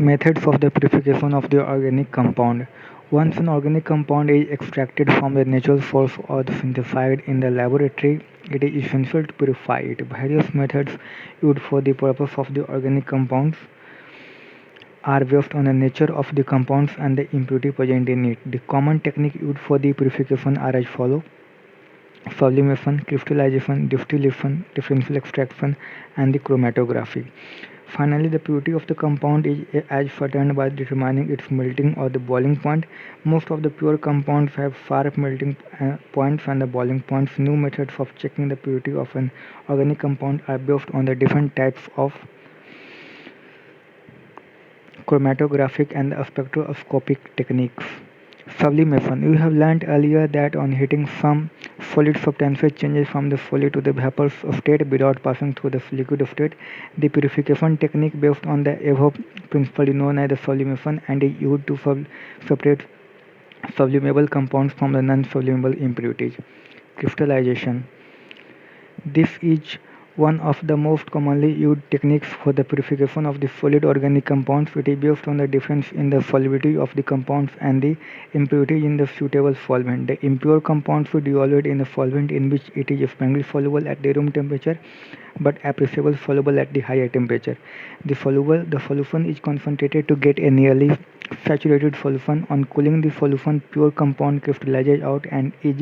Methods of the purification of the organic compound. Once an organic compound is extracted from the natural source or synthesized in the laboratory, it is essential to purify it. Various methods used for the purpose of the organic compounds are based on the nature of the compounds and the impurity present in it. The common technique used for the purification are as follows: sublimation, crystallization, distillation, differential extraction, and the chromatography. Finally, the purity of the compound is ascertained by determining its melting or the boiling point. Most of the pure compounds have sharp melting points and the boiling points. New methods of checking the purity of an organic compound are based on the different types of chromatographic and spectroscopic techniques. Sublimation. We have learned earlier that on heating some solid substances changes from the solid to the vapor state without passing through the liquid state. The purification technique based on the above principle is known as the sublimation and is used to separate sublimable compounds from the non-sublimable impurities. Crystallization. This is one of the most commonly used techniques for the purification of the solid organic compounds. It is based on the difference in the solubility of the compounds and the impurity in the suitable solvent. The impure compounds will dissolve in the solvent in which it is strongly soluble at the room temperature but appreciably soluble at the higher temperature. The solution is concentrated to get a nearly saturated solution. On cooling the solution, pure compound crystallizes out and is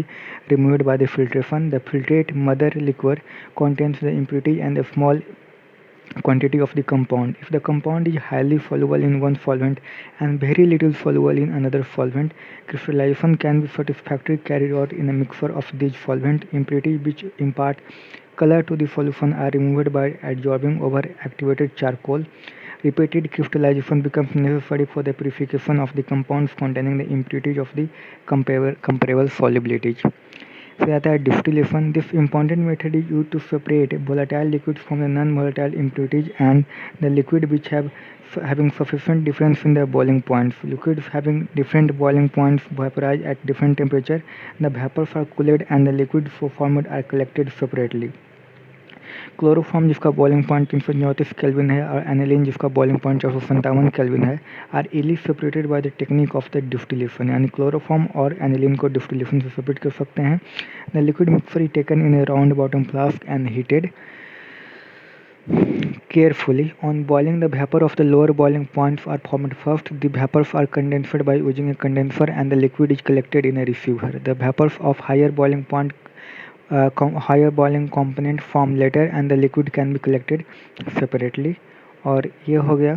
removed by the filtration. The filtrate mother liquor contains the impurity and a small quantity of the compound. If the compound is highly soluble in one solvent and very little soluble in another solvent, crystallization can be satisfactorily carried out in a mixture of these solvent. Impurities which impart color to the solution are removed by adsorbing over activated charcoal. Repeated crystallization becomes necessary for the purification of the compounds containing the impurities of the comparable solubilities. So at the distillation, this important method is used to separate volatile liquids from the non-volatile impurities and the liquid which having sufficient difference in the boiling points. Liquids having different boiling points vaporize at different temperature. The vapors are cooled and the liquids so formed are collected separately. Chloroform जिसका boiling point 334 kelvin है और aniline जिसका boiling point 457 kelvin है are इली separated by the technique of the distillation. यानी chloroform और aniline को distillation से सेपरेट कर सकते हैं. The liquid mixture is taken in A round bottom flask and heated carefully. On boiling, the vapor of the lower boiling points are formed first. The vapors are condensed by using a condenser and the liquid is collected in a receiver. The vapors of higher boiling component form later and the liquid can be collected separately. और ये हो गया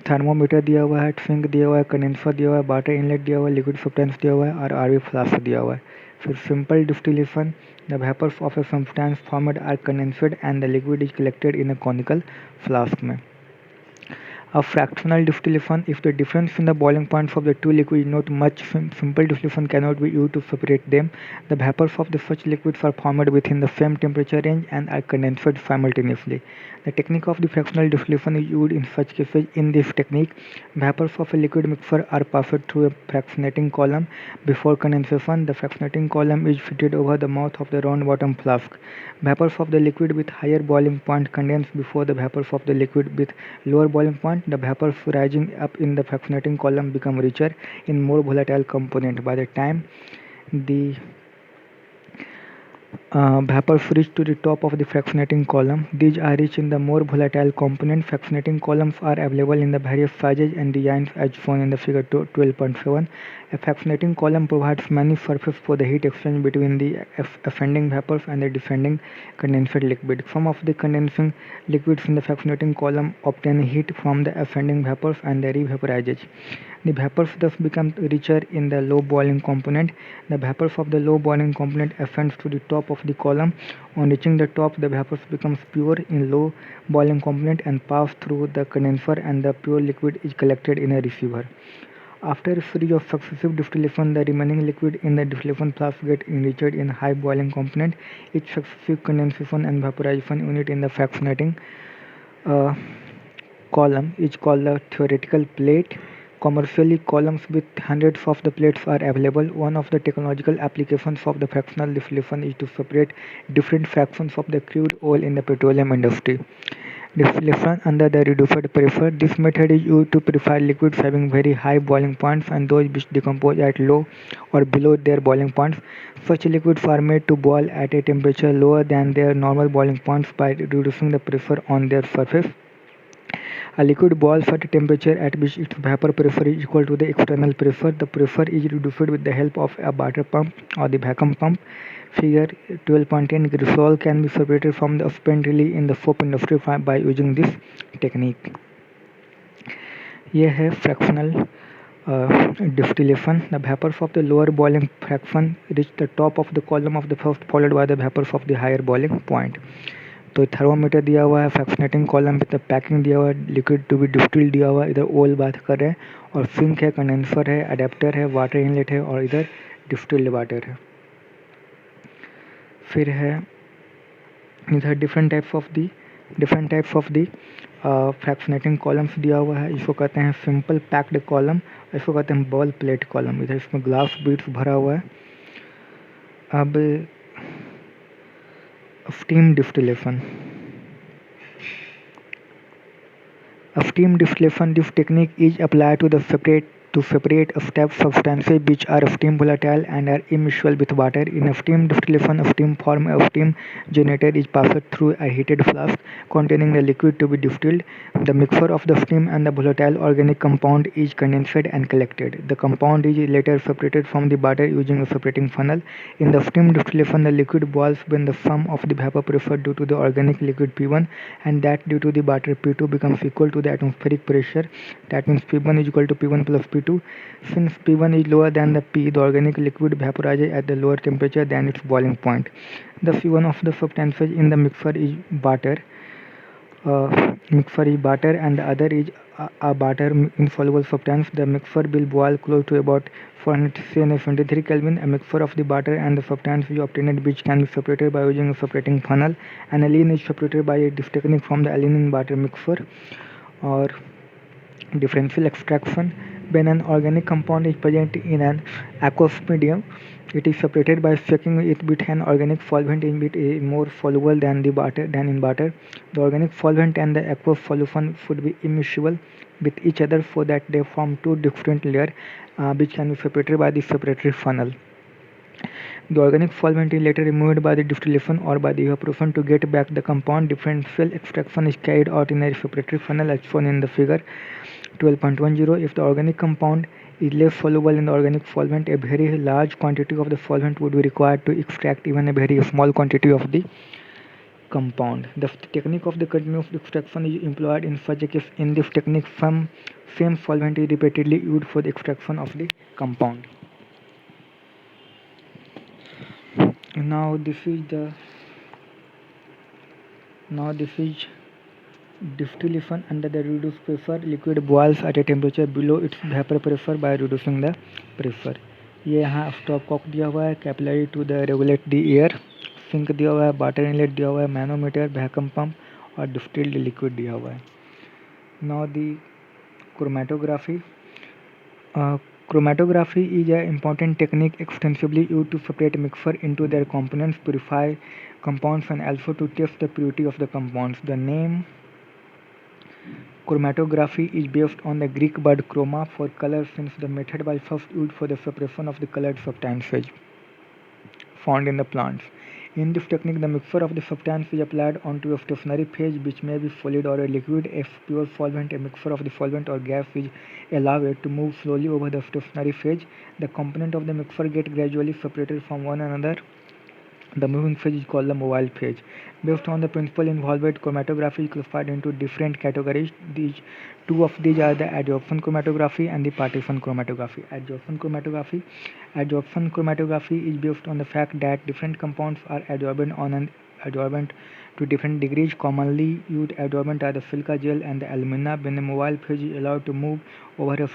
thermometer दिया हुआ है, sink दिया हुआ है, कंडेंसर दिया हुआ है, वाटर इनलेट दिया हुआ है, लिक्विड सब्सटेंस दिया हुआ है और आरवी फ्लास्क दिया हुआ है. फिर simple distillation, the vapours of a substance formed are condensed and the liquid is collected in a conical flask में. A fractional distillation, if the difference in the boiling points of the two liquids is not much, simple distillation cannot be used to separate them. The vapors of the such liquids are formed within the same temperature range and are condensed simultaneously. The technique of the fractional distillation is used in such cases. In this technique, vapors of a liquid mixture are passed through a fractionating column before condensation. The fractionating column is fitted over the mouth of the round bottom flask. Vapors of the liquid with higher boiling point condense before the vapors of the liquid with lower boiling point. The vapors rising up in the fractionating column become richer in more volatile component. By the time the vapors reach to the top of the fractionating column, these are rich in the more volatile component. Fractionating columns are available in the various sizes and designs as shown in the figure 12.7. A fractionating column provides many surfaces for the heat exchange between the ascending vapors and the descending condensed liquid. Some of the condensing liquids in the fractionating column obtain heat from the ascending vapors and the revaporizes. The vapors thus become richer in the low boiling component. The vapors of the low boiling component ascends to the top of the column. On reaching the top, the vapors becomes pure in low boiling component and pass through the condenser and the pure liquid is collected in a receiver. After a series of successive distillation, the remaining liquid in the distillation flask get enriched in high boiling component. Each successive condensation and vaporization unit in the fractionating uh, column is called the theoretical plate. Commercially, columns with hundreds of the plates are available. One of the technological applications of the fractional distillation is to separate different fractions of the crude oil in the petroleum industry. Distillation under the reduced pressure. This method is used to purify liquids having very high boiling points and those which decompose at low or below their boiling points. Such liquids are made to boil at a temperature lower than their normal boiling points by reducing the pressure on their surface. A liquid boils at a temperature at which its vapor pressure is equal to the external pressure. The pressure is reduced with the help of a water pump or the vacuum pump. Figure 12.10 glycerol can be separated from the spent release in the soap industry by using this technique. ये है fractional distillation. The vapors of the lower boiling fraction reach the top of the column of the first, followed by the vapors of the higher boiling point. तो thermometer दिया हुआ है, fractionating column पे तब packing दिया हुआ है, liquid to be distilled दिया हुआ है, इधर ओल बात कर रहे हैं, और सिंक है, कंडेंसर है, अडेप्टर है, वाटर इनलेट है और इधर डिस्टिल्ड वाटर है. फिर है इधर different types of the fractionating columns दिया हुआ है. इसको कहते हैं सिंपल पैक्ड कॉलम, इसको कहते हैं बॉल प्लेट कॉलम. इधर इसमें ग्लास बीड्स भरा हुआ है. अब steam distillation. A steam distillation. This technique is applied to separate step substances which are steam volatile and are immiscible with water. In a steam distillation, a steam from a steam generator is passed through a heated flask containing the liquid to be distilled. The mixture of the steam and the volatile organic compound is condensed and collected. The compound is later separated from the water using a separating funnel. In the steam distillation, the liquid boils when the sum of the vapor pressure due to the organic liquid P1 and that due to the water P2 becomes equal to the atmospheric pressure. That means P1 is equal to P1 plus P2. Since P1 is lower than the P, the organic liquid vaporizes at the lower temperature than its boiling point. Thus, one of the substances in the mixture is water. And the other is a water insoluble substance. The mixture will boil close to about 473 Kelvin. A mixture of the water and the substance is obtained which can be separated by using a separating funnel. Aniline is separated by this technique from the aniline water mixture or differential extraction. When an organic compound is present in an aqueous medium, it is separated by shaking it with an organic solvent in which is more soluble than in water. The organic solvent and the aqueous solution should be immiscible with each other so that they form two different layers which can be separated by the separatory funnel. The organic solvent is later removed by the distillation or by the evaporation to get back the compound. Differential extraction is carried out in a separatory funnel as shown in the figure 12.10. If the organic compound is less soluble in the organic solvent, a very large quantity of the solvent would be required to extract even a very small quantity of the compound. The technique of the continuous extraction is employed in such a case. In this technique, same solvent is repeatedly used for the extraction of the compound. Now this is distillation under the reduced pressure. Liquid boils at a temperature below its vapor pressure by reducing the pressure. ये यहाँ stop Kock दिया हुआ है, capillary to the regulate the air, sink दिया हुआ है, water inlet दिया हुआ है, मैनोमीटर, वैक्यूम पंप और डिस्टिल्ड लिक्विड दिया हुआ है. Now the chromatography. Chromatography is an important technique extensively used to separate mixture into their components, purify compounds and also to test the purity of the compounds. The name chromatography is based on the Greek word chroma for color, since the method was first used for the separation of the colored substances found in the plants. In this technique, the mixture of the substance is applied onto a stationary phase which may be solid or a liquid. If pure solvent, a mixture of the solvent or gas is allowed to move slowly over the stationary phase. The component of the mixture get gradually separated from one another. The moving phase is called the mobile phase. Based on the principle involved, chromatography is classified into different categories. Two of these are the adsorption chromatography and the partition chromatography. Adsorption chromatography is based on the fact that different compounds are adsorbent to different degrees. Commonly used adsorbent are the silica gel and the alumina. When the mobile phase is allowed to move over a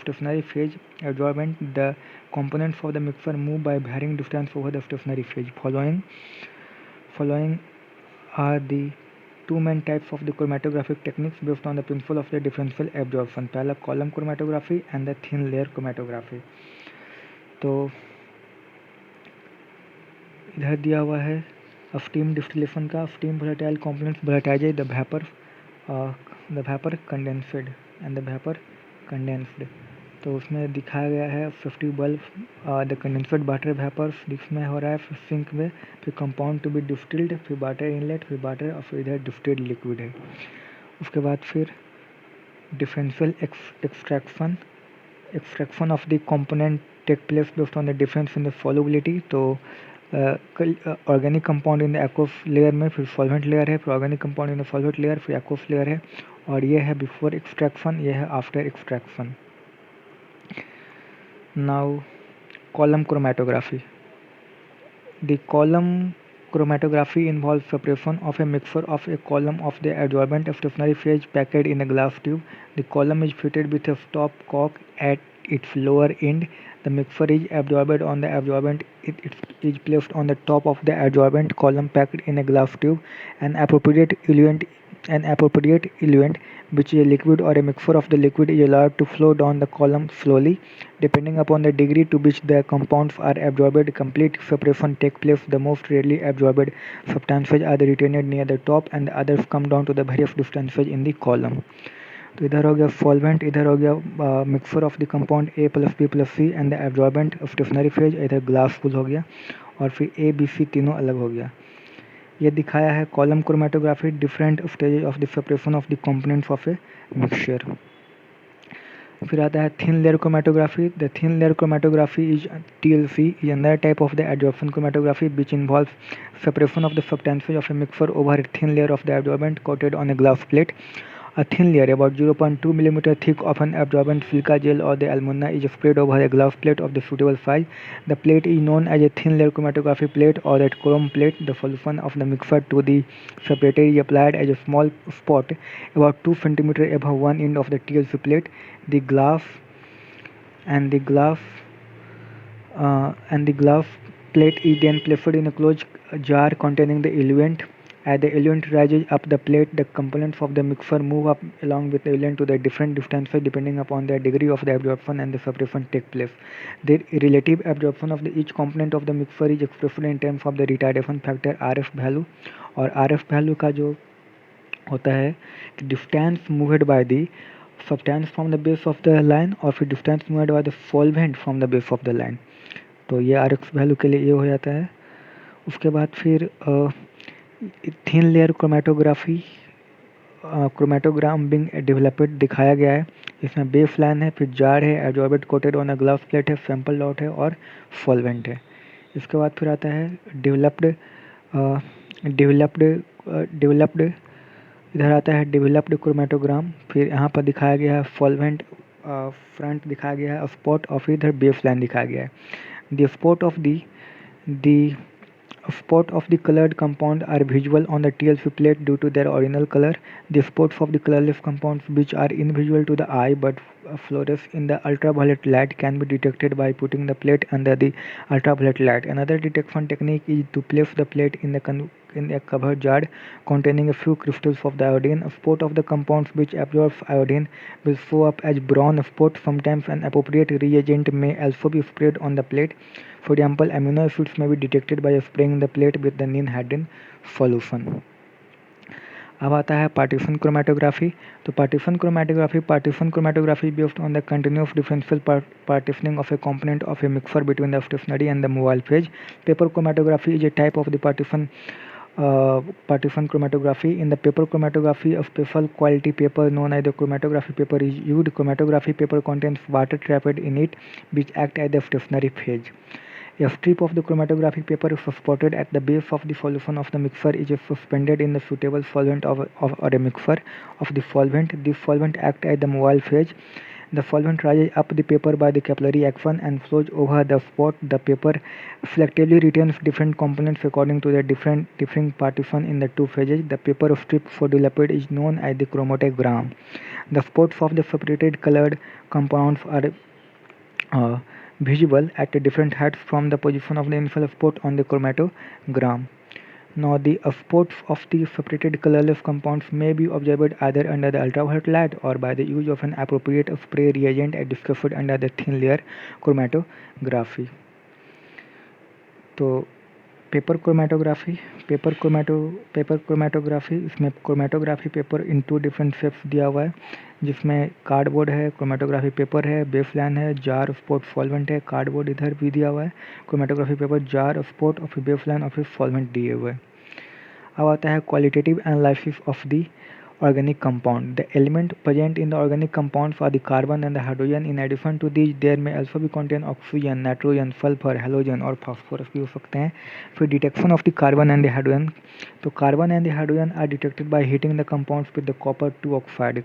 stationary phase adsorbent, the components of the mixture move by varying distance over the stationary phase. Following are the two main types of the chromatographic techniques based on the principle of the differential absorption. पहला column chromatography and the thin layer chromatography. तो इधर दिया हुआ है steam distillation का steam volatile components volatilize the vapor condensed and the vapor condensed. तो उसमें दिखाया गया है 50 बल्ब द कंडेंसड वाटर वेपर्स जिसमें हो रहा है फिर सिंक में, फिर कंपाउंड टू बी डिस्टिल्ड, फिर वाटर इनलेट, फिर वाटर और फिर इधर डिस्टिल्ड लिक्विड है. उसके बाद फिर differential extraction of the component take place based on the difference in the solubility. तो organic compound in the aqueous layer में, फिर सॉल्वेंट लेयर है, फिर organic compound in the solvent layer, फिर एक्वस लेयर है, और ये है बिफोर एक्सट्रैक्शन, ये है after extraction. Now column chromatography. The column chromatography involves separation of a mixture of a column of the adsorbent stationary phase packed in a glass tube. The column is fitted with a stopcock at its lower end. The mixture is absorbed on the absorbent. It is placed on the top of the adsorbent column packed in a glass tube. An appropriate eluent, which is a liquid or a mixture of the liquid, is allowed to flow down the column slowly. Depending upon the degree to which the compounds are absorbed, complete separation takes place. The most rarely absorbed substances are retained near the top and the others come down to the various distances in the column. तो इधर हो गया solvent, इधर हो गया mixture of the compound A plus B plus C and the absorbent stationary phase, इधर glass full हो गया, और फिर ए बी सी तीनों अलग हो गया. ये दिखाया है column chromatography, different stages of the separation of the components of a mixture. फिर आता है thin layer chromatography. The thin layer chromatography is TLC is another type of the adsorption chromatography which involves separation of the substances of a mixture over a thin layer of the adsorbent coated on a glass plate. A thin layer about 0.2 mm thick of an absorbent silica gel or the alumina is spread over a glass plate of the suitable size. The plate is known as a thin layer chromatography plate or a chrome plate. The solution of the mixture to the separator is applied as a small spot about 2 cm above one end of the TLC plate. The glass and the glass plate is then placed in a closed jar containing the eluent. As the eluent rises up the plate, the components of the mixture move up along with the eluent to the different distances depending upon their degree of the absorption and the separation take place. The relative absorption of each component of the mixture is expressed in terms of the retardation factor RF value. और RF value का जो होता है कि distance moved by the substance from the base of the line और फिर distance moved by the solvent from the base of the line. तो ये RF वैल्यू के लिए ये हो जाता है. उसके बाद फिर thin layer chromatography chromatogram being developed दिखाया गया है. इसमें बेस लाइन है, फिर जार है, adsorbent coated on a glass plate है, सैंपल डॉट है और सॉल्वेंट है. इसके बाद फिर आता है डेवलप्ड इधर आता है डेवलप्ड क्रोमेटोग्राम. फिर यहाँ पर दिखाया गया है सॉल्वेंट फ्रंट दिखाया गया है स्पॉट और फिर इधर बेस लाइन दिखाया गया है. The spots of the colored compound are visible on the TLC plate due to their original color. The spots of the colorless compounds, which are invisible to the eye but fluoresce in the ultraviolet light, can be detected by putting the plate under the ultraviolet light. Another detection technique is to place the plate in a covered jar containing a few crystals of the iodine. A spot of the compounds which absorbs iodine will show up as brown spot. Sometimes an appropriate reagent may also be sprayed on the plate. For example, amino acids may be detected by spraying the plate with the ninhydrin solution. अब आता है partition chromatography. तो partition chromatography based on the continuous differential partitioning of a component of a mixture between the stationary and the mobile phase. Paper chromatography is a type of the partition chromatography. In the paper chromatography, a special quality paper known as the chromatography paper is used. Chromatography paper contains water trapped in it, which act as the stationary phase. A strip of the chromatographic paper is spotted at the base of the solution of the mixture is suspended in the suitable solvent or a mixture of the solvent. This solvent acts as the mobile phase. The solvent rises up the paper by the capillary action and flows over the spot. The paper selectively retains different components according to their differing partition in the two phases. The paper strip for developed is known as the chromatogram. The spots of the separated colored compounds are visible at different heights from the position of the initial spot on the chromatogram. Now the spots of the separated colorless compounds may be observed either under the ultraviolet light or by the use of an appropriate spray reagent as discussed under the thin layer chromatography. तो paper chromatography paper chromatography इसमें chromatography paper in 2 different shapes दिया हुआ है, जिसमें cardboard है, chromatography paper है, baseline है, jar spot solvent है, कार्डबोर्ड इधर भी दिया हुआ है, क्रोमेटोग्राफी पेपर, जार स्पॉट और फिर बेसलाइन और फिर सॉल्वेंट दिए हुए हैं। अब आता है qualitative analysis of the organic compound. The element present in the organic compounds are the carbon and the hydrogen. In addition to these, there may also be contain oxygen, nitrogen, sulfur, halogen और phosphorus भी हो सकते हैं. फिर detection of the carbon and the hydrogen. तो carbon and the hydrogen are detected by heating the compounds with the copper 2 oxide.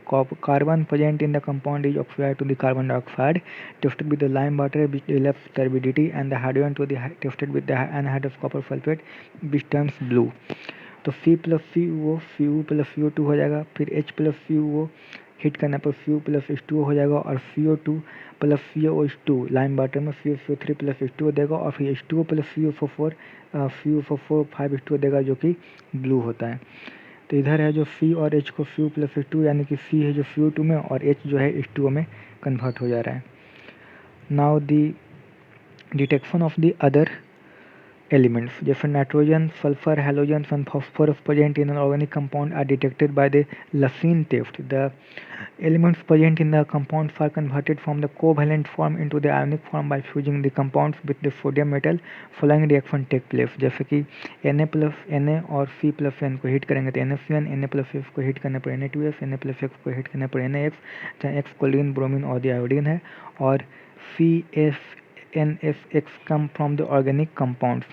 Carbon present in the compound is oxidized to the carbon dioxide, tested with the lime water which develops turbidity, and the hydrogen to the tested with the anhydrous copper sulfate which turns blue. तो Fe plus सी वो Fu plus CO2 हो जाएगा, फिर H plus सी वो heat करने पर Fu plus H2O हो जाएगा और CO2 plus COH2 lime water में CO3 प्लस H2O देगा और फिर H2O प्लस CO4 5H2O देगा जो कि ब्लू होता है। तो इधर है जो C और H को Fu प्लस H2 यानी कि C है जो CO2 में और H जो है H2O में कन्वर्ट हो जा रहा है। Now the detection of the other elements जैसे nitrogen, sulphur, halogen and phosphorus present in an organic compound are detected by the Lawson test. The elements present in the compounds are converted from the covalent form into the ionic form by fusing the compounds with the sodium metal. Following reaction take place जैसे कि Na plus Na और C plus N को hit करेंगे तो NaCN, Na plus X को hit करने पर Na2S, Na plus X को हिट करने पर NaX, जहाँ X क्लोरीन, ब्रोमीन और आयोडीन है और CSNFX come from the organic compounds.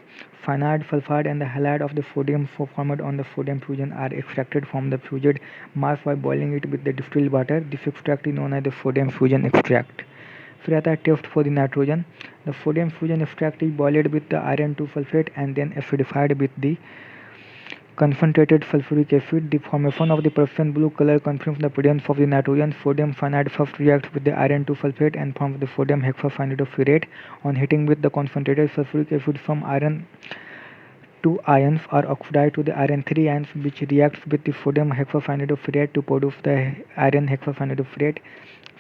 Cyanide, sulfide and the halide of the sodium formed on the sodium fusion are extracted from the fused mass by boiling it with the distilled water. This extract is known as the sodium fusion extract. फिर आता है test for the nitrogen. The sodium fusion extract is boiled with the iron 2 sulphate and then acidified with the concentrated sulfuric acid. The formation of the Prussian blue color confirms the presence of the nitrogen. Sodium cyanide first reacts with the iron 2 sulfate and forms the sodium hexafenidofurate. On heating with the concentrated sulfuric acid, some iron 2 ions are oxidized to the iron 3 ions which reacts with the sodium hexafenidofurate to produce the iron hexafenidofurate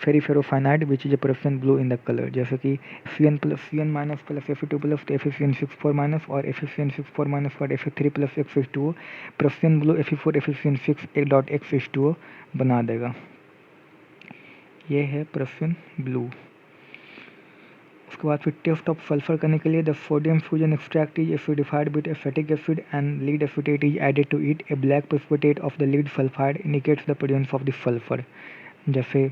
ferriferocyanide which is a Prussian blue in the color. जैसे कि Cn minus plus Fe2 plus FeCN64 minus और FeCN64 minus for Fe3 plus X2O Prussian blue Fe4 FeCN6 dot X2O बना देगा। ये है Prussian blue। उसके बाद फिर टेस्ट ऑफ सल्फर करने के लिए the sodium fusion extract is acidified with acetic acid and lead acetate is added to it. A black precipitate of the lead sulphide indicates the presence of the sulphur. जैसे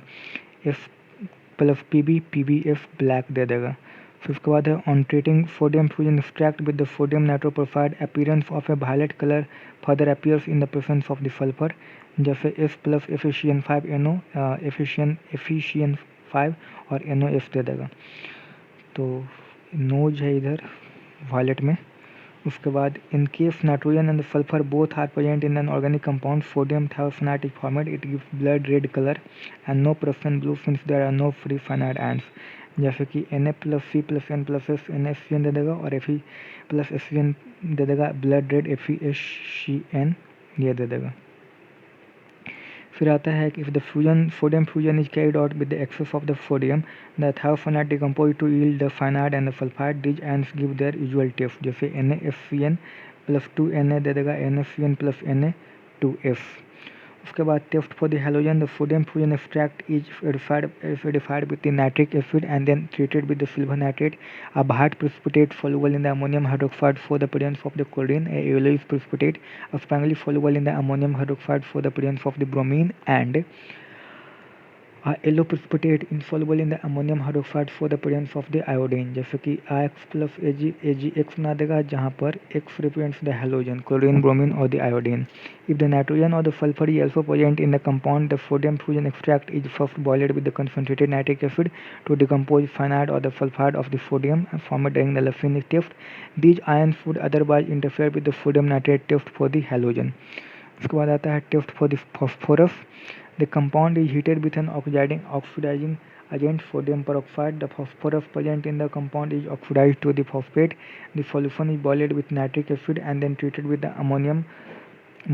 F plus P B F black दे देगा। फिर उसके बाद है on treating sodium fusion extract with the sodium nitroprusside appearance of a violet colour further appears in the presence of the sulphur. जैसे F plus FeCN5NO FeCN5 और NOF दे देगा। तो नोज है इधर वायलेट में। उसके बाद in case nitrogen and sulphur both are present in an organic compound sodium thiocyanate is formed, it gives blood red color and no Prussian blue since there are no free cyanide ions। जैसे कि Na plus C plus N plus S NaCN दे देगा और Fe plus SCN दे देगा blood red FeSCN ये दे देगा। फिर आता है कि if the sodium fusion is carried out with the excess of the sodium, the thiophanate decompose to yield the cyanide and the sulfide. These ions give their usual taste। जैसे NaFCN plus 2Na दे देगा NaCN plus Na2F। उसके बाद test for the halogen the sodium fusion extract is acidified with the nitric acid and then treated with the silver nitrate. A hard precipitate soluble in the ammonium hydroxide for the presence of the chlorine. A yellowish precipitate strongly soluble in the ammonium hydroxide for the presence of the bromine and a yellow precipitate insoluble in the ammonium hydroxide for the presence of the iodine। जैसे कि AX plus AgX बना देगा जहाँ पर X represents the halogen, chlorine, bromine or the iodine। If the nitrogen or the sulfur is also present in the compound, the sodium fusion extract is first boiled with the concentrated nitric acid to decompose cyanide or the sulfide of the sodium formed during the Lawson test। These ions would otherwise interfere with the sodium nitrate test for the halogen। उसके बाद आता है test for the phosphorus। The compound is heated with an oxidizing agent sodium peroxide. The phosphorus present in the compound is oxidized to the phosphate. The solution is boiled with nitric acid and then treated with the ammonium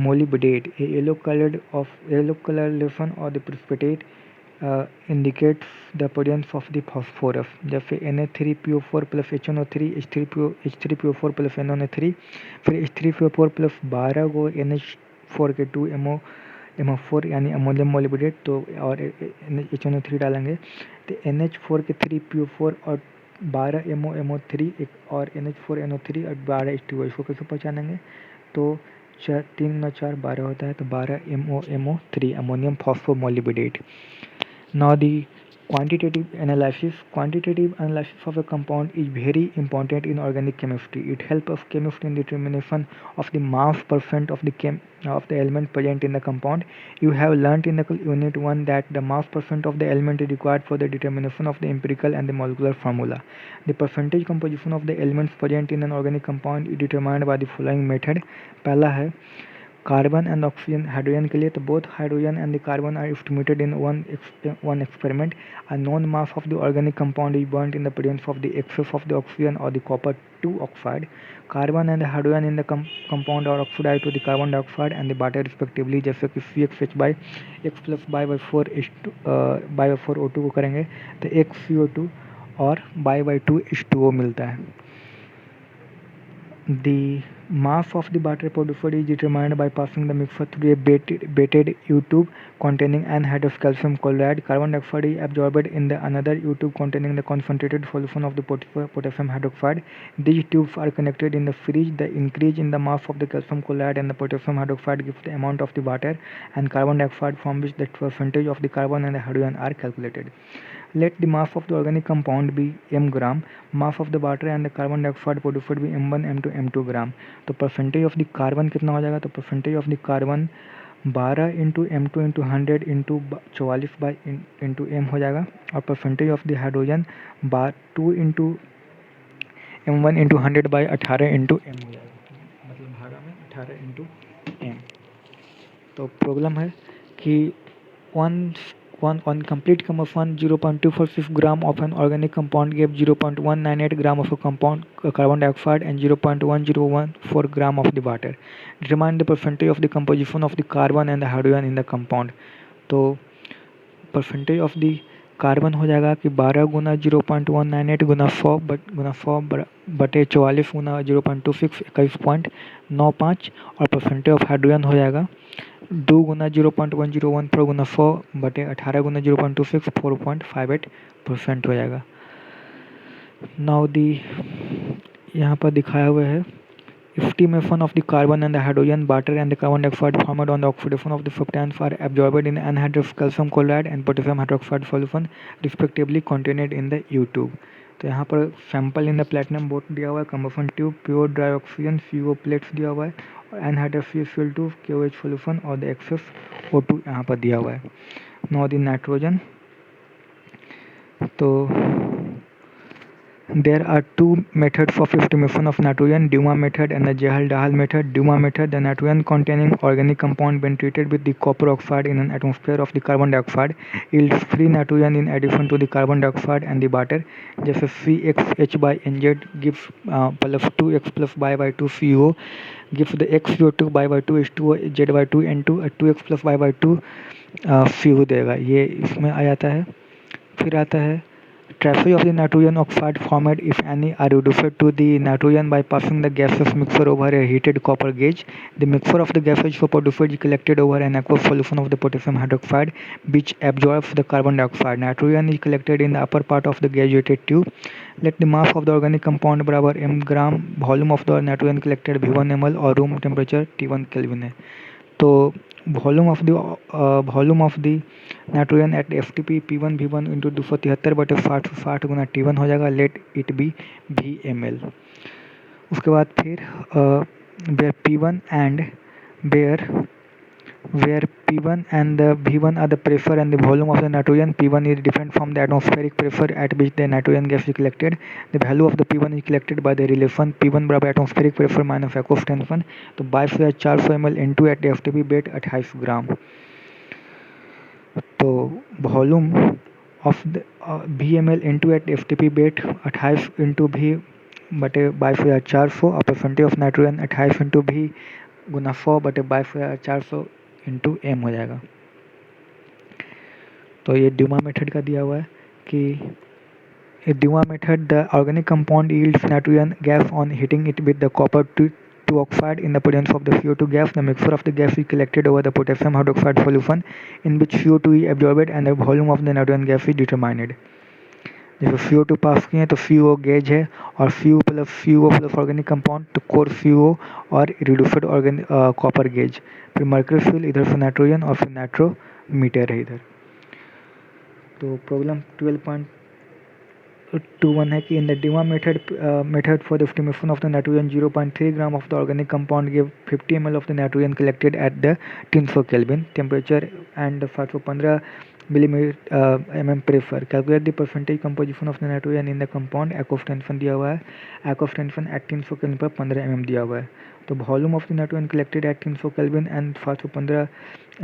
molybdate, a yellow color solution or the precipitate indicates the presence of the phosphorus. जैसे Na3PO4 plus HNO3 H3PO4 plus NO3, फिर H3PO4 plus 12 को NH4 के 2 MO4 यानी ammonium molybdate, तो और HNO3 डालेंगे तो NH4 के 3PO4 और 12 MO3 एक और NH4NO3 और 12 H2O, इसको कैसे पहचानेंगे? तो 3 × 4 = 12 होता है, तो 12 MOMO3 ammonium phosphomolybdate. Now the quantitative analysis. Quantitative analysis of a compound is very important in organic chemistry. It helps us chemists in determination of the mass percent of the element present in the compound. You have learnt in the unit 1 that the mass percent of the element is required for the determination of the empirical and the molecular formula. The percentage composition of the elements present in an organic compound is determined by the following method. पहला है carbon and oxygen. Hydrogen के लिए तो both hydrogen and the carbon are estimated in one experiment. A known mass of the organic compound is burned in the presence of the excess of the oxygen और the copper 2 oxide. Carbon and hydrogen in the compound are oxidise to the carbon dioxide and the water respectively. जैसे कि CH2H plus बाई4 O2 को करेंगे तो एक CO2 और बाई2 H2O मिलता है. The mass of the water produced is determined by passing the mixture through a baited U-tube containing anhydrous calcium chloride. Carbon dioxide is absorbed in the another U-tube containing the concentrated solution of the potassium hydroxide. These tubes are connected in the fridge. The increase in the mass of the calcium chloride and the potassium hydroxide gives the amount of the water and carbon dioxide from which the percentage of the carbon and the hydrogen are calculated. Let the mass of the organic compound be m gram. Mass of the water and the carbon dioxide produced be m1 m2 m2 ग्राम. तो percentage of the carbon कितना हो जाएगा? तो percentage of the carbon 12 into M2 into 100 into 44 by into M हो जाएगा. और percentage of the hydrogen 2 into M1 into 100 by 18 into M हो जाएगा. मतलब भागा में 18 इंटू M. तो प्रॉब्लम है कि on complete combustion 0.246 gram of an organic compound gave 0.198 gram of a compound carbon dioxide and 0.1014 gram of the water. Determine the percentage of the composition of the carbon and the hydrogen in the compound. तो percentage of the carbon हो जाएगा कि 12 गुना 0.198 गुना 100 बटे 44 गुना 0.26 21.95. और percentage of hydrogen हो जाएगा 2 गुना 0.1014 गुना 100 बटे 18 गुना 0.26 4.58% हो जाएगा. नाउ दी यहाँ पर दिखाया हुआ है estimation of the carbon and the hydrogen, water and the carbon dioxide formed on the oxidation of the substance are absorbed in anhydrous calcium chloride and potassium hydroxide solution respectively contained in the U-tube. तो यहाँ पर sample in the platinum boat दिया हुआ है, combustion tube, pure dry oxygen CO plates दिया हुआ है और एनहाइड्रस CH2 KOH सोल्यूशन और द एक्सेस O2 यहाँ पर दिया हुआ है. Know the nitrogen. तो there are two methods of estimation of nitrogen, Duma method and the Jahal-Dahal method. Duma method, the nitrogen containing organic compound when treated with the copper oxide in an atmosphere of the carbon dioxide yields free nitrogen in addition to the carbon dioxide and the water. जैसे CXH by NZ gives plus 2x plus y by 2 CO gives the XCO2 by 2 H2O Z by 2 N2 2x plus y by 2 CO देगा. ये इसमें आ जाता है. फिर आता है traces of the nitrogen oxide formed if any are reduced to the nitrogen by passing the gaseous mixture over a heated copper gauge. The mixture of the gases so produced is collected over an aqueous solution of the potassium hydroxide which absorbs the carbon dioxide. Nitrogen is collected in the upper part of the gauge-weighted tube. Let the mass of the organic compound बराबर m gram, volume of the nitrogen collected V1 ml और room temperature T1 Kelvin है. तो volume of the nitrogen eight FTP P1 V1 into 273 बटे 60 गुना T1 हो जाएगा. Let it be VmL. उसके बाद फिर where P1 and the V1 are the pressure and the volume of the nitrogen. P1 is different from the atmospheric pressure at which the nitrogen gas is collected. The value of the P1 is collected by the relation P1 बराबर atmospheric pressure minus aqueous tension. तो 22,400 ml N2 at the FTP बेट 28 gram. तो volume of the VmL N2 at FTP बेट 28 into V बटे 22,400 और percentage of nitrogen 28 into V गुना 100 बटे 22,400 into M हो जाएगा. तो ये ड्यूमा मेथड का दिया हुआ है कि in Dewar method, the organic compound yields nitrogen gas on heating it with the copper to oxide in the presence of the CO2 gas. The mixture of the gas is collected over the potassium hydroxide solution in which CO2 is absorbed and the volume of the nitrogen gas is determined. जैसे CO2 पास किए तो CO gauge है और CO plus organic compound तो core CO और reduced organic copper gauge, फिर mercury fuel, इधर से नाइट्रोजन और फिर नाइट्रोमीटर है इधर। तो प्रॉब्लम 12.21 है कि in the Dumas method for the estimation of the nitrogen 0.3 gram of the organic compound give 50 ml of the nitrogen collected at the 300 kelvin temperature and 515 mm pressure. Calculate the percentage composition of the nitrogen in the compound. Aqueous of tension दिया हुआ है, aqueous of tension at 300 kelvin पर 15 mm दिया हुआ है। तो volume of the nitrogen collected eight 300 kelvin and 515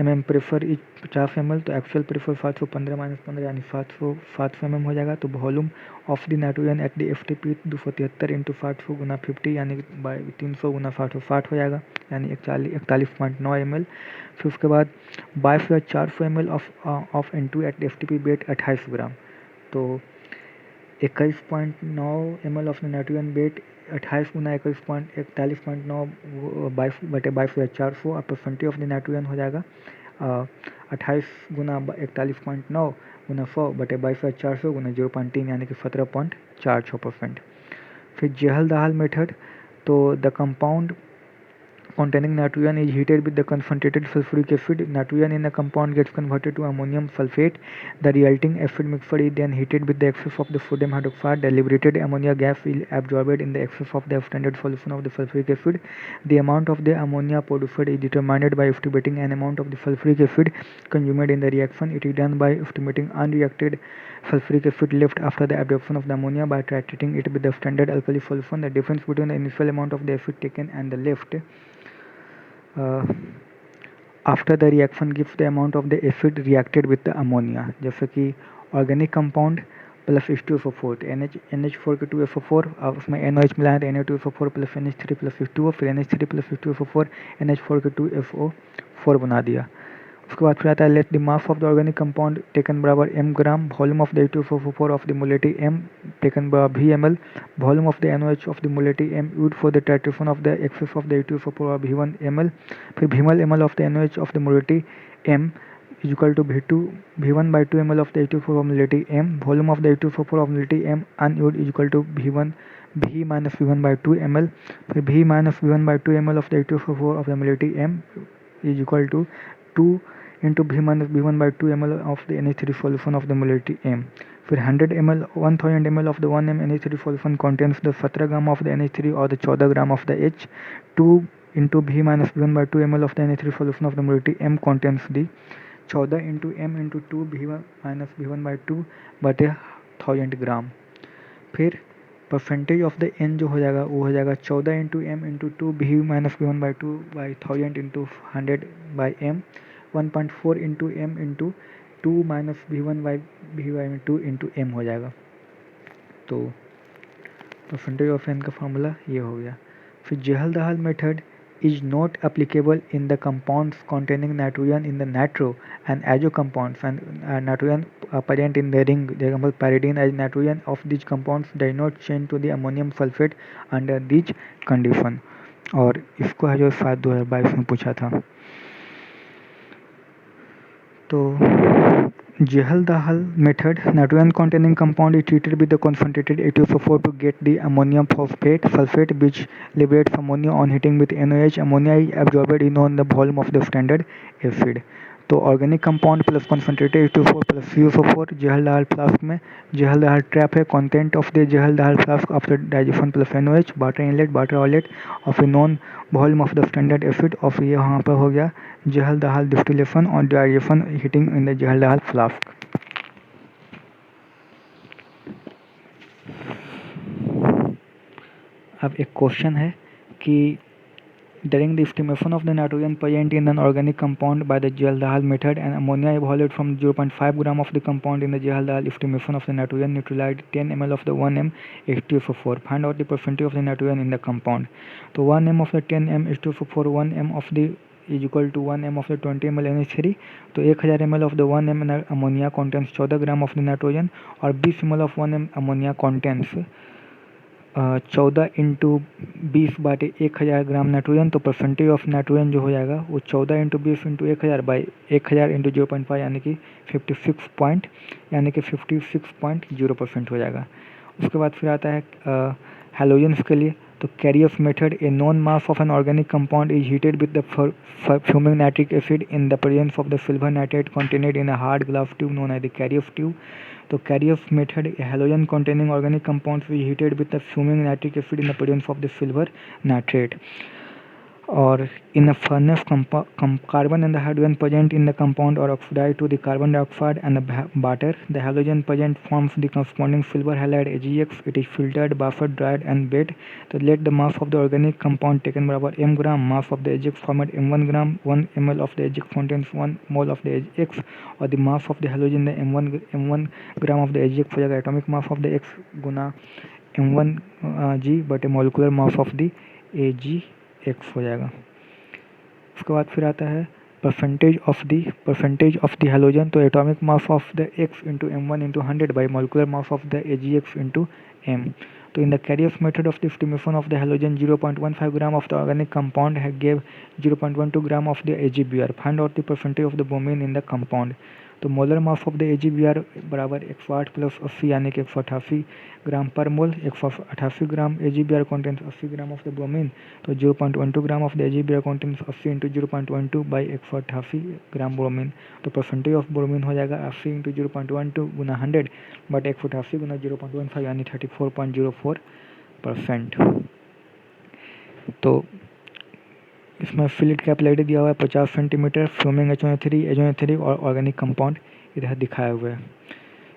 mm pressure is 50 ml। तो actual pressure 515 minus 15 यानी 500 mm हो जाएगा। तो volume of the nitrogen at the FTP 273 into 500 गुना 50 यानी 300 गुना 560 हो जाएगा, यानी 41.9 ml। फिर उसके बाद 22,400 ml of N2 at FTP बेट 28 ग्राम। तो 21.9 ml ऑफ नाइट्रोजन बेट 28 गुना 41.9 22,400 और परसेंटेज ऑफ द नाइट्रोजन हो जाएगा 28 गुना 41.9 गुना 100 बटे 22,400 गुना 0.3 यानी कि 17.46%। फिर जेहल दाहल मेथड, तो the compound containing nitrogen is heated with the concentrated sulfuric acid. Nitrogen in the compound gets converted to ammonium sulfate. The resulting acid mixture is then heated with the excess of the sodium hydroxide. The liberated ammonia gas is absorbed in the excess of the standard solution of the sulfuric acid. The amount of the ammonia produced is determined by estimating an amount of the sulfuric acid consumed in the reaction. It is done by estimating unreacted sulfuric acid left after the absorption of the ammonia by titrating it with the standard alkali solution. The difference between the initial amount of the acid taken and the left after the reaction gives the amount of the acid reacted with the ammonia. जैसे कि organic compound plus H2SO4, तो NH4 के 2SO4 और उसमें NOH मिलाएं तो Na2SO4 plus NH3 plus H2O, फिर NH3 plus H2SO4 NH4 के 2SO4 बना दिया। उसके बाद फिर आता है let the mass of the organic compound taken बराबर m gram, volume of the H2SO4 of the मोलेटी m taken बराबर V ml, volume of the NOH of the मोलेटी m used for the titration of the excess of the H2SO4 और V1 ml, फिर V1 ml of the NOH of the मोलेटी m is equal to V1 by 2 ml of the H2SO4 of molality m, volume of the H2SO4 of molality m unused is equal to V minus V1 by 2 ml, फिर V minus V1 by 2 ml of the H2SO4 of the molality m is equal to 2 into V minus V1 by 2 ml of the NH3 solution of the molality m। फिर 1000 ml of the 1 m NH3 solution contains the 17 gram of the NH3 or the 14 gram of the H। 2 into V minus V1 by 2 ml of the NH3 solution of the molality m contains the 14 into m into 2 V1 minus V1 by 2 बटे 1000 ग्राम। फिर percentage of the n जो हो जाएगा वो हो जाएगा 14 into m into 2 V minus V1 by 2 by 1000 into 100 by m, 1.4 into m into 2 minus V1 by V by 2 into m हो जाएगा। तो परसेंटेज ऑफ n का फार्मूला ये हो गया। फिर जेहल Dahal method is not applicable in the compounds containing nitrogen in the nitro and azo compounds and nitrogen present in the ring, for example pyridine, as nitrogen of these compounds does not change to the ammonium sulfate under these condition। और इसको है जो शायद 2022 में पूछा था। तो जेहल Dahal method, nitrogen containing compound is treated with the concentrated H2SO4 to get the ammonium sulfate which liberates ammonia on heating with NOH। ammonia is absorbed in on the volume of the standard acid। तो organic compound plus concentrated H2SO4 plus CO4 Kjeldahl flask में, Kjeldahl trap है, content of the Kjeldahl flask after digestion plus NOH, water inlet water outlet of a known volume of the standard acid of, ये यहाँ पर हो गया Kjeldahl distillation और digestion heating in the Kjeldahl flask. अब एक question है कि during the estimation of the nitrogen present in an organic compound by the Jehl-Dahal method and ammonia evaluated from 0.5 gram of the compound in the Jehl-Dahal estimation of the nitrogen neutralized 10 ml of the 1 m H2SO4, find out the percentage of the nitrogen in the compound। तो 1 m of the 10 m H2SO4 1 m of the is equal to 1 m of the 20 ml NH3, तो 1000 ml of the 1 m ammonia contains 14 gram of the nitrogen और 20 ml of 1 m ammonia contains 14 into 20/1000 gram nitrogen. तो percentage of nitrogen जो हो जाएगा वो 14 into 20 into 1000 into 0.5 यानी कि 56.0% हो जाएगा। उसके बाद फिर आता है हैलोजेंस के लिए। तो Carius method, a known mass of an organic compound is heated with the fuming nitric acid in the presence of the silver nitrate contained in a hard glass tube known as the Carius tube. तो Carius method, halogen containing organic compounds is heated with the fuming nitric acid in the presence of the silver nitrate. Or in a furnace, carbon and the hydrogen present in the compound are oxidized to the carbon dioxide and the water. The halogen present forms the corresponding silver halide AgX. It is filtered, buffered, dried and weighed. So let the mass of the organic compound taken बराबर m gram, mass of the AgX formed m1 gram, 1 ml of the AgX contains 1 mole of the AgX, और the mass of the halogen the m1 gram of the AgX हो जाएगा atomic mass of the X Guna m1 g बटे molecular mass of the AgX हो जाएगा। उसके बाद फिर आता है परसेंटेज ऑफ द हैलोजन। तो atomic mass of the X into m1 into 100 by molecular mass of the AgX into m। तो in the Carius method of the estimation of the halogen 0.15 gram of the organic compound gave 0.12 gram of the AgBr। Find out the percentage of the bromine in the compound. तो molar mass of the AgBr बराबर 108 plus 80 यानी कि 188 ग्राम पर मोल। 188 ग्राम AgBr contains 80 gram of the bromine. तो 0.12 gram of the AgBr contains 80 into 0.12 by 188 gram bromine. तो percentage of bromine हो जाएगा 80 into 0.12 Guna 100 but 188 गुना 0.15 यानी 34.04%। तो इसमें फिलिट कैपिलरी दिया हुआ है 50 सेंटीमीटर, फ्यूमिंग HNO3 और ऑर्गेनिक कंपाउंड इधर दिखाया हुआ है।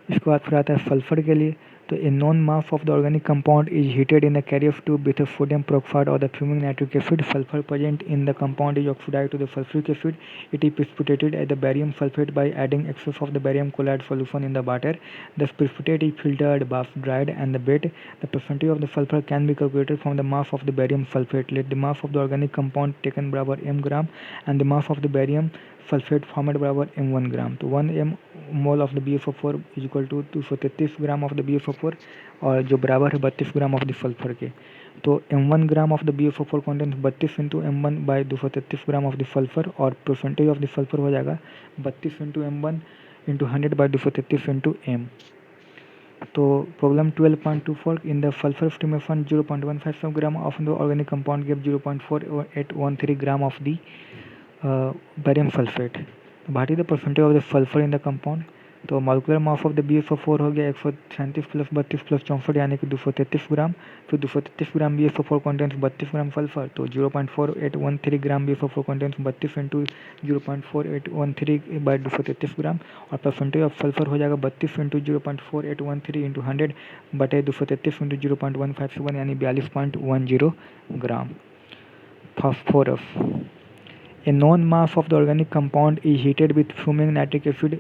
इसके बाद फिर आता है सल्फर के लिए। तो a known mass of the organic compound is heated in the carrier tube with sodium peroxide और the fuming nitric acid. Sulphur present in the compound is oxidised to the sulphuric acid. It is precipitated at the barium sulphate by adding excess of the barium chloride solution in the water. The precipitate is filtered, dried and weighed. The percentage of the sulfur can be calculated from the mass of the barium sulfate. Let the mass of the organic compound taken बराबर m gram and the mass of the barium sulfate formed बराबर m1 ग्राम। तो 1 m mole of the BFO4 is equal to 233 gram of the BFO4 और जो बराबर है 32 ग्राम of the sulphur के। तो m1 gram of the BFO4 contains 32 into m1 by 233 gram of the sulphur और percentage of the sulphur हो जाएगा 32 into m1 into 100 by 233 into m। तो problem 12.24 in the sulphur estimation 0.15 gram of the organic compound give 0.4813 gram of the barium sulphate. What is the percentage of the sulphur in the compound. तो molecular mass of the BFO4 हो गया 137 plus 32 plus 64 यानी कि 233 ग्राम। फिर 233 ग्राम BFO4 contents 32 ग्राम sulphur. तो 0.4813 ग्राम BFO4 contents 32 into 0.4813 by 233 ग्राम और percentage of sulphur हो जाएगा 32 इंटू 0.4813 इंटू 100 बटे 233 इंटू 0.157 यानी 42.10 gram. Phosphorus, a known mass of the organic compound is heated with fuming nitric acid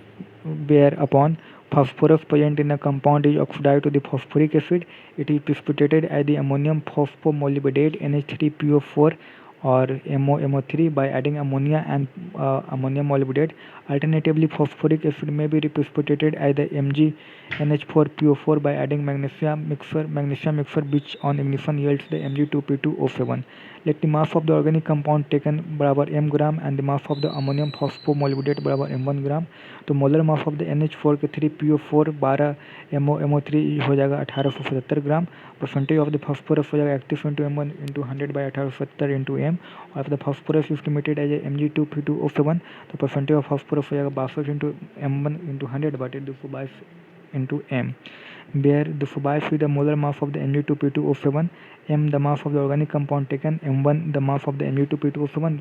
whereupon phosphorus present in the compound is oxidized to the phosphoric acid. It is precipitated as the ammonium phosphomolybdate NH3PO4 or MO3 by adding ammonia and ammonium molybdate. Alternatively, phosphoric acid may be precipitated as the MgNH4PO4 by adding magnesium mixture which on ignition yields the Mg2P2O7. Let the mass of the organic compound taken बराबर m gram and the mass of the ammonium phosphomolybdate बराबर m1 ग्राम। तो molar mass of the NH4 के 3PO4 12 MO3 हो जाएगा 1877 gram. Percentage of the phosphorus हो जाएगा 31 into m1 into 100 by 1870 into m और the phosphorus estimated as Mg2P2O7। तो percentage of phosphorus हो जाएगा 62 इंटू m1 इंटू 100 बटे 222 into m, where the 222 is the molar mass of the Mg2P2O7, m the mass of the organic compound taken, m1 the mass of the Mg2P2O7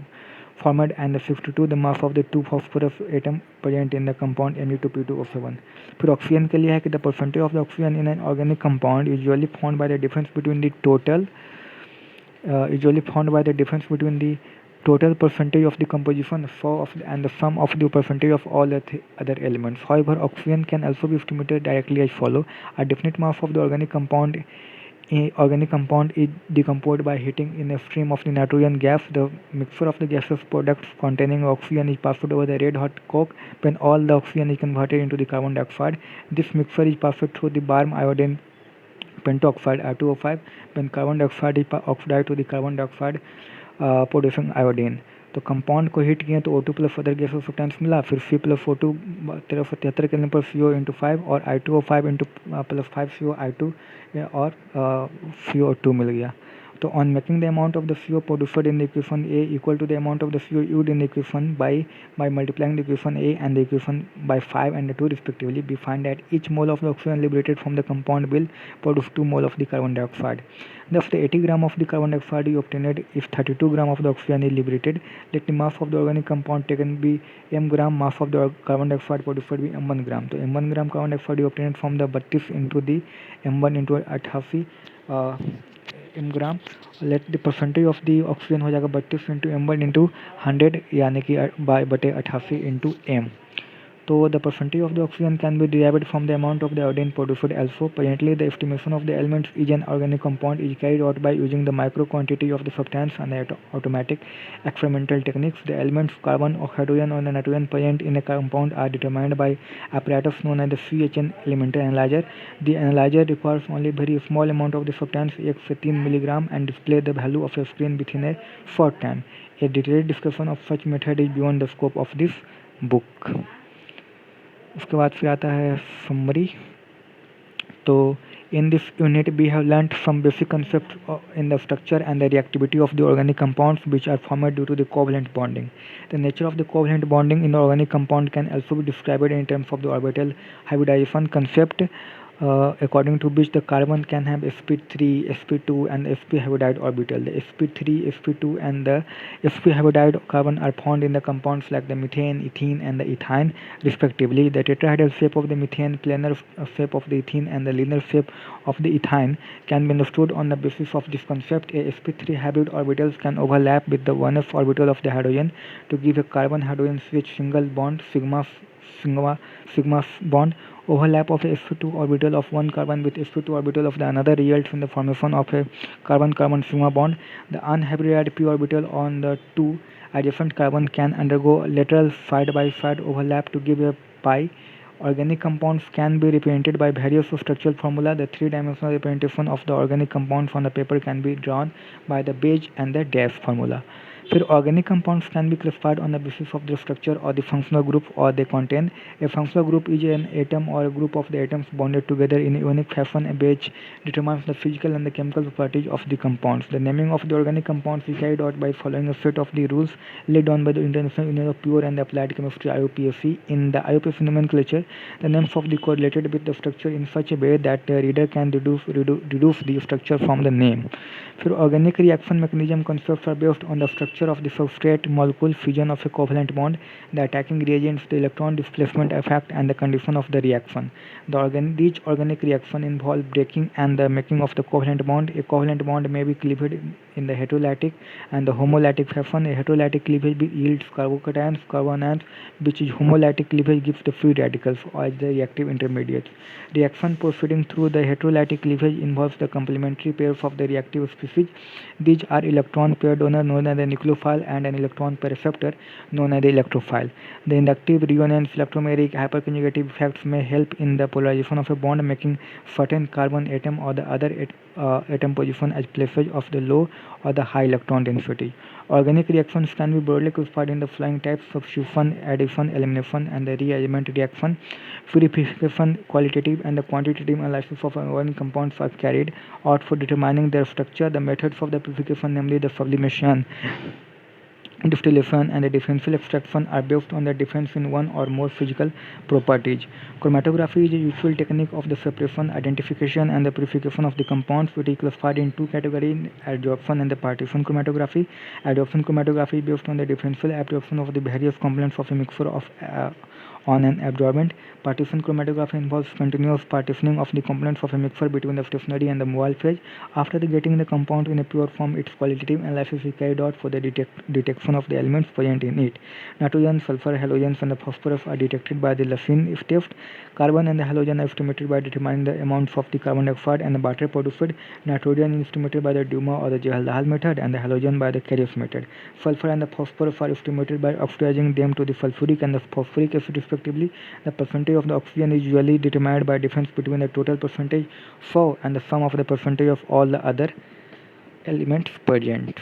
formed, and the 62 the mass of the two phosphorus atom present in the compound Mg2P2O7. फिर oxygen के लिए है कि the percentage of the oxygen in an organic compound usually found by the difference between the total percentage of the composition and the sum of the percentage of all the other elements. However, oxygen can also be estimated directly as follow. A definite mass of the organic compound organic compound is decomposed by heating in a stream of the nitrogen gas. The mixture of the gaseous products containing oxygen is passed over the red hot coke when all the oxygen is converted into the carbon dioxide. This mixture is passed through the barm iodine pentoxide (I2O5) when carbon dioxide is oxidized to the carbon dioxide potassium iodine. तो compound को heat किए तो O2 plus other gases substance मिला, फिर C+O2 1373 kelvin पर CO/5 और I2O5 into plus 5 CO I2 और CO2 मिल गया. So on making the amount of the CO produced in the equation A equal to the amount of the CO used in the equation by multiplying the equation A and the equation by 5 and 2 respectively, we find that each mole of the oxygen liberated from the compound will produce 2 mole of the carbon dioxide. Thus, the 80 gram of the carbon dioxide is obtained if 32 gram of the oxygen is liberated. Let the mass of the organic compound taken be m gram, mass of the carbon dioxide produced be m1 gram. So m1 gram carbon dioxide is obtained from the 32 into the m1 into 88 m gram. Let the percentage of the oxygen हो जाएगा 32 into m1 into 100 यानी कि बटे 88 into m. So the percentage of the oxygen can be derived from the amount of the iodine produced also. Presently, the estimation of the elements in an organic compound is carried out by using the micro quantity of the substance and the automatic experimental techniques. The elements carbon, hydrogen, or nitrogen present in a compound are determined by apparatus known as the CHN elemental analyzer. The analyzer requires only very small amount of the substance, 1 से 3 milligram, and display the value of a screen within a short time. A detailed discussion of such method is beyond the scope of this book. उसके बाद फिर आता है summary. तो in this unit we have learnt some basic concepts in the structure and the reactivity of the organic compounds which are formed due to the covalent bonding. The nature of the covalent bonding in the organic compound can also be described in terms of the orbital hybridization concept, according to which the carbon can have sp3, sp2 and sp hybridide orbital. The sp3, sp2 and the sp hybridide carbon are found in the compounds like the methane, ethene and the ethine respectively. The tetrahedral shape of the methane, planar shape of the ethene and the linear shape of the ethine can be understood on the basis of this concept. A sp3 hybrid orbitals can overlap with the 1s orbital of the hydrogen to give a carbon hydrogen switch single bond sigma bond. Overlap of a sp2 orbital of one carbon with sp2 orbital of the another results in the formation of a carbon-carbon sigma bond. The unhybridized p orbital on the two adjacent carbon can undergo lateral side-by-side overlap to give a pi. Organic compounds can be represented by various structural formula. The three-dimensional representation of the organic compounds on the paper can be drawn by the Bayes and the Dash formula. फिर organic compounds can be classified on the basis of their structure or the functional group or they contain. A functional group is an atom or a group of the atoms bonded together in a unique fashion. A Bayes determines the physical and the chemical properties of the compounds. The naming of the organic compounds is carried out by following a set of the rules laid down by the International Union of Pure and Applied Chemistry (IUPAC). In the IUPAC nomenclature, the names of the correlated with the structure in such a way that the reader can deduce the structure from the name. फिर organic reaction mechanism concepts are based on the structure of the substrate molecule, fusion of a covalent bond, the attacking reagents, the electron displacement effect, and the condition of the reaction. Each organic reaction involves breaking and the making of the covalent bond. A covalent bond may be cleaved in the heterolytic and the homolytic fashion. A heterolytic cleavage yields carbocations, which is homolytic cleavage gives the free radicals as the reactive intermediates. Reaction proceeding through the heterolytic cleavage involves the complementary pairs of the reactive species. These are electron pair donor known as the nucleophile and an electron pair acceptor known as the electrophile. The inductive resonance electromagnetic hyperconjugative effects may help in the polarization of a bond, making certain carbon atom or the other atom position as places of the low or the high electron density. Organic reactions can be broadly classified in the following types: substitution, addition, elimination, and the rearrangement reaction. Purification, qualitative and the quantitative analysis of organic compounds are carried out for determining their structure. The methods of the purification, namely the sublimation, distillation, and the differential extraction, are based on the difference in one or more physical properties. Chromatography is a useful technique of the separation, identification, and the purification of the compounds, which is classified in two categories: adsorption and the partition chromatography. Adsorption chromatography is based on the differential absorption of the various components of a mixture on an absorbent. Partition chromatography involves continuous partitioning of the components of a mixture between the stationary and the mobile phase. After getting the compound in a pure form, its qualitative analysis is carried out for the detection of the elements present in it. Nitrogen, sulfur, halogens, and the phosphorus are detected by the Lawson test. Carbon and the halogen are estimated by determining the amounts of the carbon dioxide and the water produced. Nitrogen is estimated by the Duma or the Jehal method, and the halogen by the Carius method. Sulfur and the phosphorus are estimated by oxidizing them to the sulfuric and the phosphoric acid respectively. The percentage of the oxygen is usually determined by difference between the total percentage and the sum of the percentage of all the other elements present.